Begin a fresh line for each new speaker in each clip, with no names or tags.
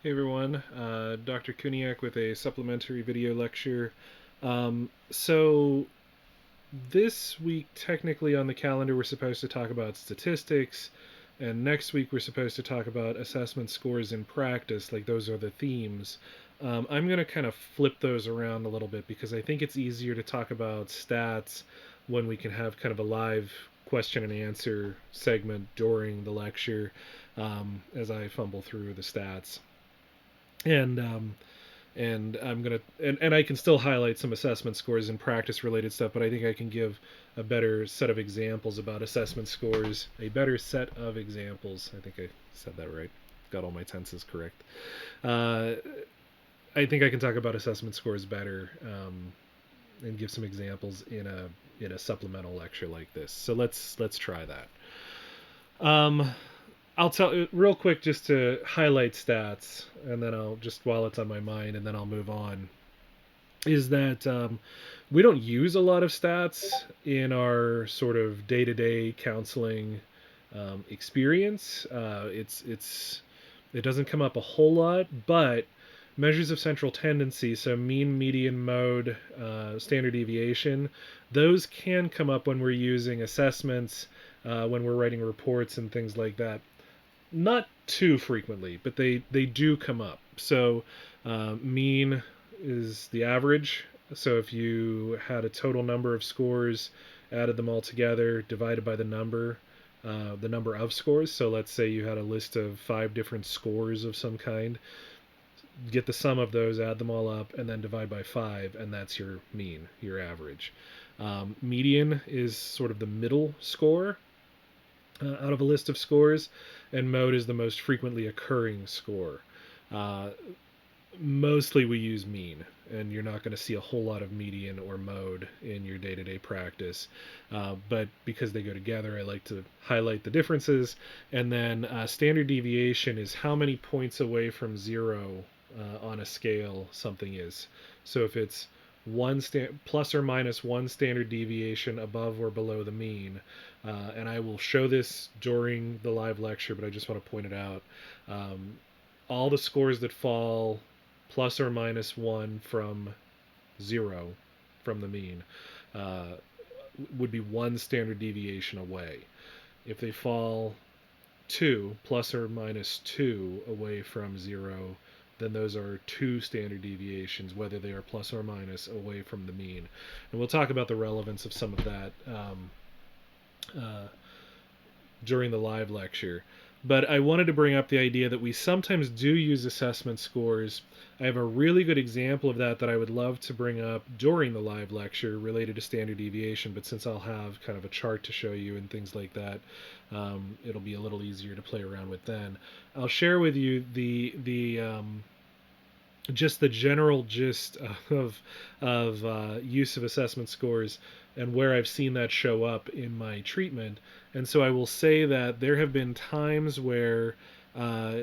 Hey everyone, Dr. Kuniak with a supplementary video lecture. So this week, technically on the calendar, we're supposed to talk about statistics, and next week we're supposed to talk about assessment scores in practice. Like those are the themes. I'm going to kind of flip those around a little bit because I think it's easier to talk about stats when we can have kind of a live question and answer segment during the lecture as I fumble through the stats and I'm gonna and I can still highlight some assessment scores and practice related stuff, but I think I can give a better set of examples about assessment scores, a better set of examples. I think I said that right. Got all my tenses correct. Uh, I think I can talk about assessment scores better and give some examples in a supplemental lecture like this. So let's try that. Um, I'll tell real quick just to highlight stats, and then I'll just while it's on my mind, and then I'll move on. Is that we don't use a lot of stats in our sort of day-to-day counseling experience. It doesn't come up a whole lot, but measures of central tendency, so mean, median, mode, standard deviation, those can come up when we're using assessments, when we're writing reports and things like that. Not too frequently, but they do come up. So mean is the average. So if you had a total number of scores, added them all together, divided by the number of scores. So let's say you had a list of 5 different scores of some kind. Get the sum of those, add them all up, and then divide by 5, and that's your mean, your average. Median is sort of the middle score out of a list of scores, and mode is the most frequently occurring score. Uh, Mostly we use mean, and you're not going to see a whole lot of median or mode in your day-to-day practice. But because they go together, I like to highlight the differences. And then standard deviation is how many points away from zero on a scale something is. So if it's plus or minus one standard deviation above or below the mean, and I will show this during the live lecture, but I just want to point it out. Um, all the scores that fall plus or minus one from zero from the mean uh, would be one standard deviation away. If they fall two plus or minus two away from zero, then those are two standard deviations, whether they are plus or minus away from the mean. And we'll talk about the relevance of some of that uh, during the live lecture. But I wanted to bring up the idea that we sometimes do use assessment scores. I have a really good example of that I would love to bring up during the live lecture related to standard deviation, but since I'll have kind of a chart to show you and things like that, it'll be a little easier to play around with then. I'll share with you the just the general gist of use of assessment scores and where I've seen that show up in my treatment. And so I will say that there have been times where uh,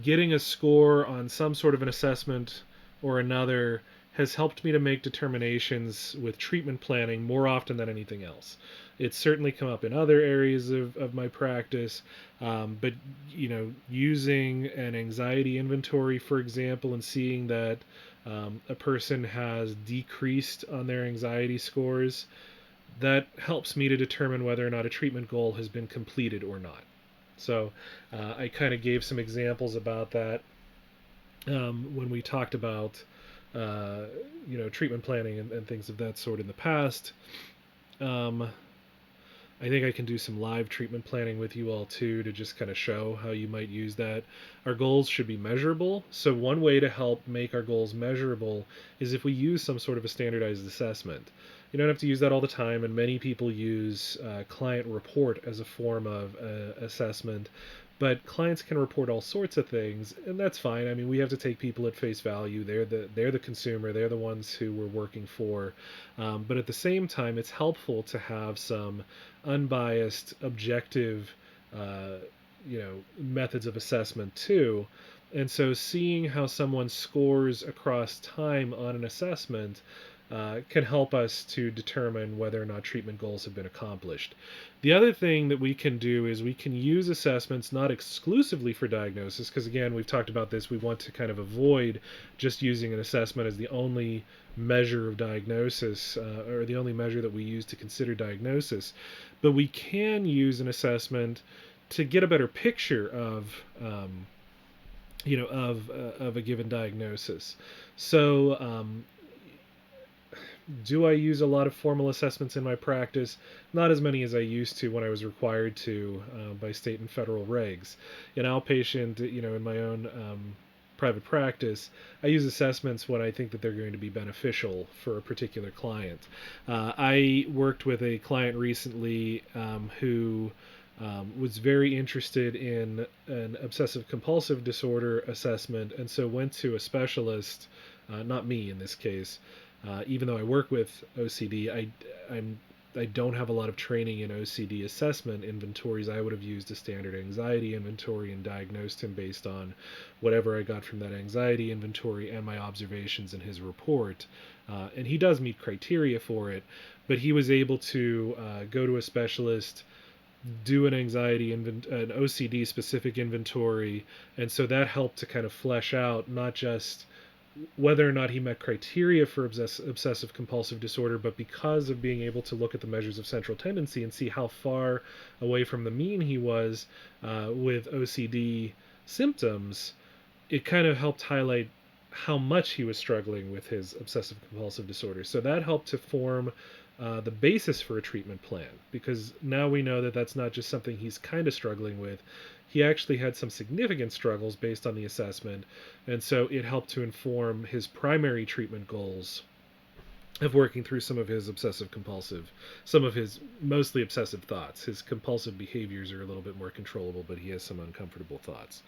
getting a score on some sort of an assessment or another has helped me to make determinations with treatment planning more often than anything else. It's certainly come up in other areas of my practice, but using an anxiety inventory, for example, and seeing that a person has decreased on their anxiety scores, that helps me to determine whether or not a treatment goal has been completed or not. So I kind of gave some examples about that when we talked about treatment planning and things of that sort in the past. Um, I think I can do some live treatment planning with you all too to just kind of show how you might use that. Our goals should be measurable. So, one way to help make our goals measurable is if we use some sort of a standardized assessment. You don't have to use that all the time, and many people use client report as a form of assessment. But clients can report all sorts of things, and that's fine. I mean, we have to take people at face value. They're the consumer. They're the ones who we're working for. But at the same time, it's helpful to have some unbiased, objective, uh, methods of assessment too. And so, seeing how someone scores across time on an assessment can help us to determine whether or not treatment goals have been accomplished. The other thing that we can do is we can use assessments not exclusively for diagnosis, because again, we've talked about this, we want to kind of avoid just using an assessment as the only measure of diagnosis, or the only measure that we use to consider diagnosis, but we can use an assessment to get a better picture of a given diagnosis. So, do I use a lot of formal assessments in my practice? Not as many as I used to when I was required to by state and federal regs. In outpatient, in my own private practice, I use assessments when I think that they're going to be beneficial for a particular client. I worked with a client recently who was very interested in an obsessive compulsive disorder assessment, and so went to a specialist, not me in this case. Even though I work with OCD, I don't have a lot of training in OCD assessment inventories. I would have used a standard anxiety inventory and diagnosed him based on whatever I got from that anxiety inventory and my observations in his report. And he does meet criteria for it, but he was able to go to a specialist, do an an OCD specific inventory, and so that helped to kind of flesh out not just whether or not he met criteria for obsessive compulsive disorder, but because of being able to look at the measures of central tendency and see how far away from the mean he was with OCD symptoms, it kind of helped highlight how much he was struggling with his obsessive compulsive disorder. So that helped to form the basis for a treatment plan, because now we know that that's not just something he's kind of struggling with. He actually had some significant struggles based on the assessment, and so it helped to inform his primary treatment goals of working through some of his some of his mostly obsessive thoughts. His compulsive behaviors are a little bit more controllable, but he has some uncomfortable thoughts.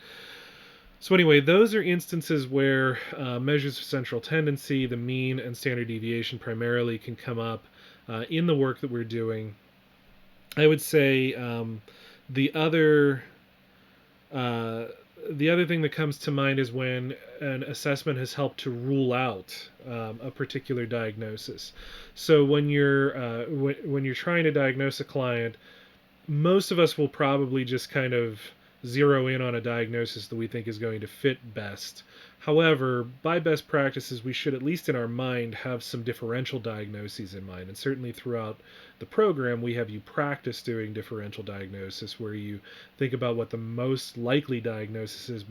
So anyway, those are instances where measures of central tendency, the mean and standard deviation primarily can come up in the work that we're doing. I would say the other the other thing that comes to mind is when an assessment has helped to rule out a particular diagnosis. So when you're trying to diagnose a client, most of us will probably just kind of zero in on a diagnosis that we think is going to fit best. However, by best practices, we should, at least in our mind, have some differential diagnoses in mind. And certainly throughout the program, we have you practice doing differential diagnosis, where you think about what the most likely diagnosis is,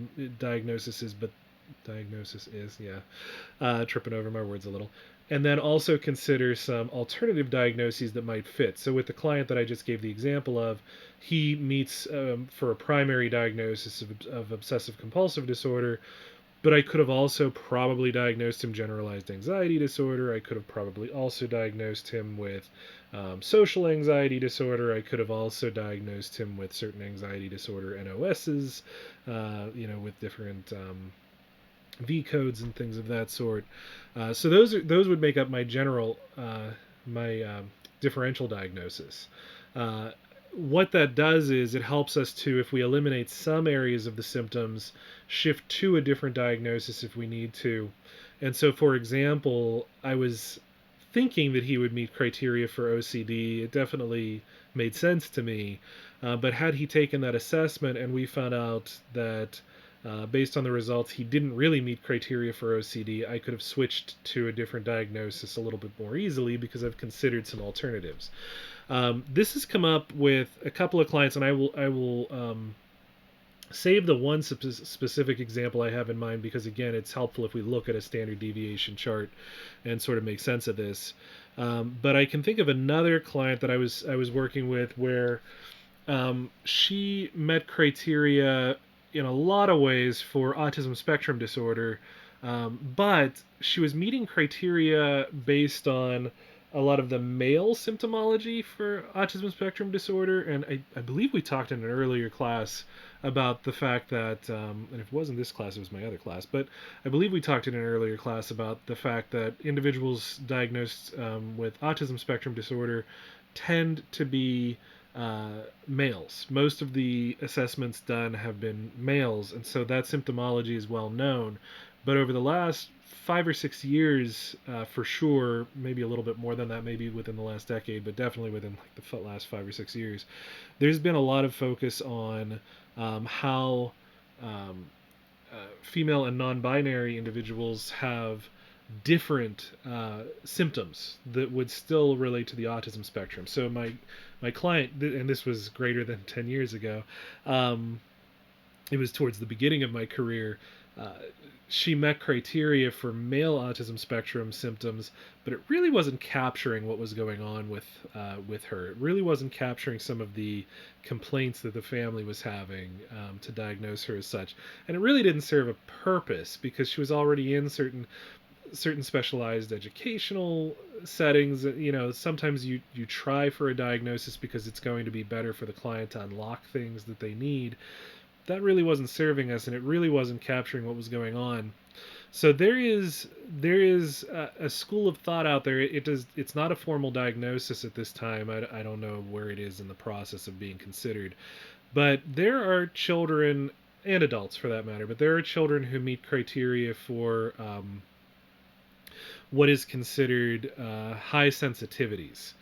tripping over my words a little. And then also consider some alternative diagnoses that might fit. So with the client that I just gave the example of, he meets for a primary diagnosis of obsessive compulsive disorder, but I could have also probably diagnosed him generalized anxiety disorder. I could have probably also diagnosed him with social anxiety disorder. I could have also diagnosed him with certain anxiety disorder NOSs, with different V codes and things of that sort. So those would make up my general differential diagnosis. What that does is it helps us to, if we eliminate some areas of the symptoms, shift to a different diagnosis if we need to. And so, for example, I was thinking that he would meet criteria for OCD. It definitely made sense to me. But had he taken that assessment and we found out that based on the results, he didn't really meet criteria for OCD, I could have switched to a different diagnosis a little bit more easily because I've considered some alternatives. This has come up with a couple of clients, and I will save the one specific example I have in mind because, again, it's helpful if we look at a standard deviation chart and sort of make sense of this. But I can think of another client that I was working with where she met criteria in a lot of ways for autism spectrum disorder, but she was meeting criteria based on a lot of the male symptomology for autism spectrum disorder. And I believe we talked in an earlier class about the fact that, and if it wasn't this class, it was my other class, but I believe we talked in an earlier class about the fact that individuals diagnosed with autism spectrum disorder tend to be males. Most of the assessments done have been males, and so that symptomology is well known. But over the last 5 or 6 years, for sure, maybe a little bit more than that, maybe within the last decade, but definitely within like the last 5 or 6 years, there's been a lot of focus on how um, female and non-binary individuals have different symptoms that would still relate to the autism spectrum. So my client, and this was greater than 10 years ago, um, it was towards the beginning of my career. Uh, she met criteria for male autism spectrum symptoms, but it really wasn't capturing what was going on with her. It really wasn't capturing some of the complaints that the family was having, to diagnose her as such, and it really didn't serve a purpose because she was already in certain specialized educational settings. You know, sometimes you try for a diagnosis because it's going to be better for the client to unlock things that they need. That really wasn't serving us, and it really wasn't capturing what was going on. So there is a school of thought out there. It's not a formal diagnosis at this time. I don't know where it is in the process of being considered, but there are children and adults for that matter. But there are children who meet criteria for what is considered high sensitivities.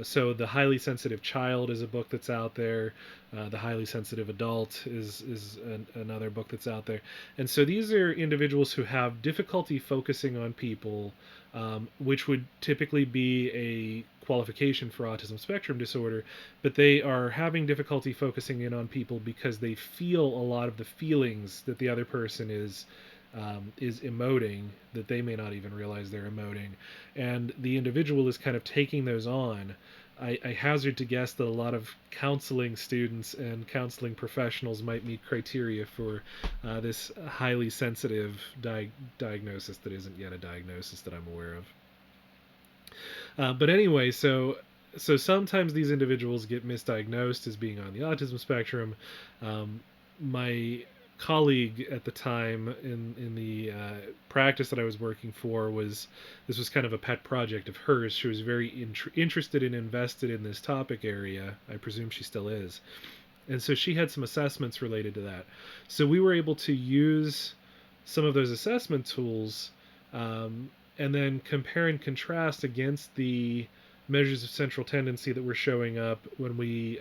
So the highly sensitive child is a book that's out there. The highly sensitive adult is another book that's out there. And so these are individuals who have difficulty focusing on people, which would typically be a qualification for autism spectrum disorder, but they are having difficulty focusing in on people because they feel a lot of the feelings that the other person is emoting that they may not even realize they're emoting, and the individual is kind of taking those on. I hazard to guess that a lot of counseling students and counseling professionals might meet criteria for this highly sensitive diagnosis that isn't yet a diagnosis that I'm aware of. But anyway, so sometimes these individuals get misdiagnosed as being on the autism spectrum. My colleague at the time in the practice that I was working for was this was kind of a pet project of hers. She was very interested and invested in this topic area. I presume she still is. And so she had some assessments related to that. So we were able to use some of those assessment tools, and then compare and contrast against the measures of central tendency that were showing up when we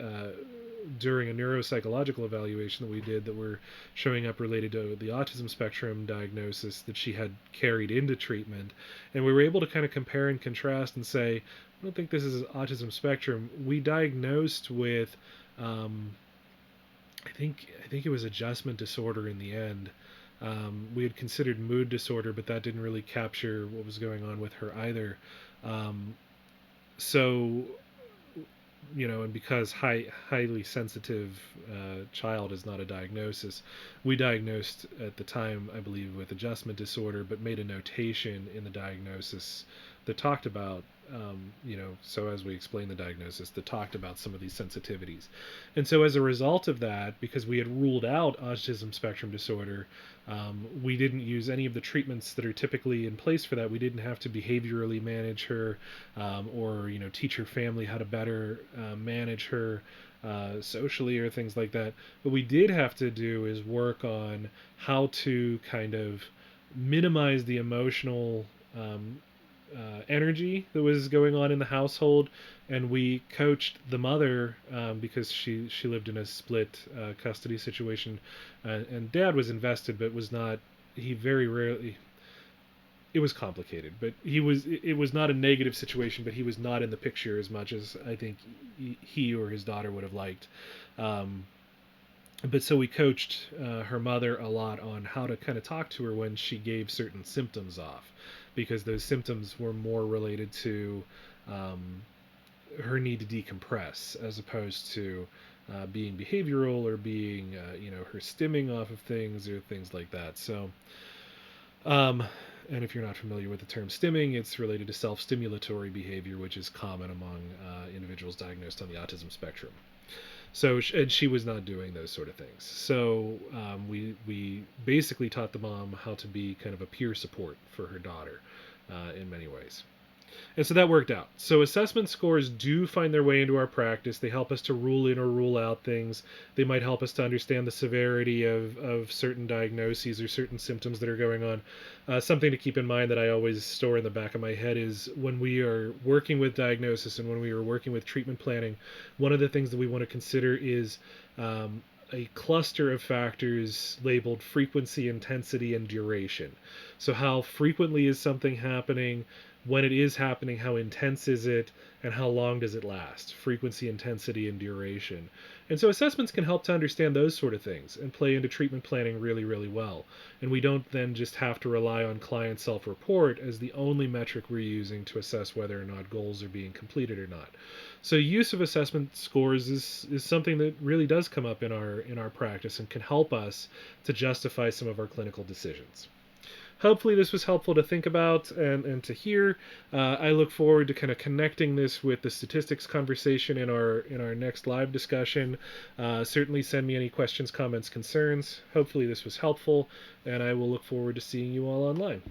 during a neuropsychological evaluation that we did, that were showing up related to the autism spectrum diagnosis that she had carried into treatment. And we were able to kind of compare and contrast and say, I don't think this is autism spectrum. We diagnosed with I think it was adjustment disorder in the end. We had considered mood disorder, but that didn't really capture what was going on with her either. Um, so, and because highly sensitive child is not a diagnosis, we diagnosed at the time, I believe, with adjustment disorder, but made a notation in the diagnosis that talked about, so as we explained the diagnosis, that talked about some of these sensitivities. And so as a result of that, because we had ruled out autism spectrum disorder, we didn't use any of the treatments that are typically in place for that. We didn't have to behaviorally manage her, or teach her family how to better manage her socially or things like that. What we did have to do is work on how to kind of minimize the emotional energy that was going on in the household, and we coached the mother, because she lived in a split custody situation, and dad was invested but was not. He very rarely. It was complicated, but it was not a negative situation, but he was not in the picture as much as I think he or his daughter would have liked. Um, but so we coached her mother a lot on how to kind of talk to her when she gave certain symptoms off, because those symptoms were more related to um, her need to decompress as opposed to being behavioral or being her stimming off of things or things like that. So um, and if you're not familiar with the term stimming, it's related to self-stimulatory behavior, which is common among individuals diagnosed on the autism spectrum. So, and she was not doing those sort of things. So we basically taught the mom how to be kind of a peer support for her daughter in many ways. And so that worked out. So assessment scores do find their way into our practice. They help us to rule in or rule out things. They might help us to understand the severity of certain diagnoses or certain symptoms that are going on. Something to keep in mind that I always store in the back of my head is when we are working with diagnosis and when we are working with treatment planning, one of the things that we want to consider is a cluster of factors labeled frequency, intensity, and duration. So, how frequently is something happening? When it is happening, how intense is it? And how long does it last? Frequency, intensity, and duration. And so, assessments can help to understand those sort of things and play into treatment planning really, really well. And we don't then just have to rely on client self report as the only metric we're using to assess whether or not goals are being completed or not. So use of assessment scores is something that really does come up in our practice and can help us to justify some of our clinical decisions. Hopefully this was helpful to think about and to hear. I look forward to kind of connecting this with the statistics conversation in our next live discussion. Certainly send me any questions, comments, concerns. Hopefully this was helpful, and I will look forward to seeing you all online.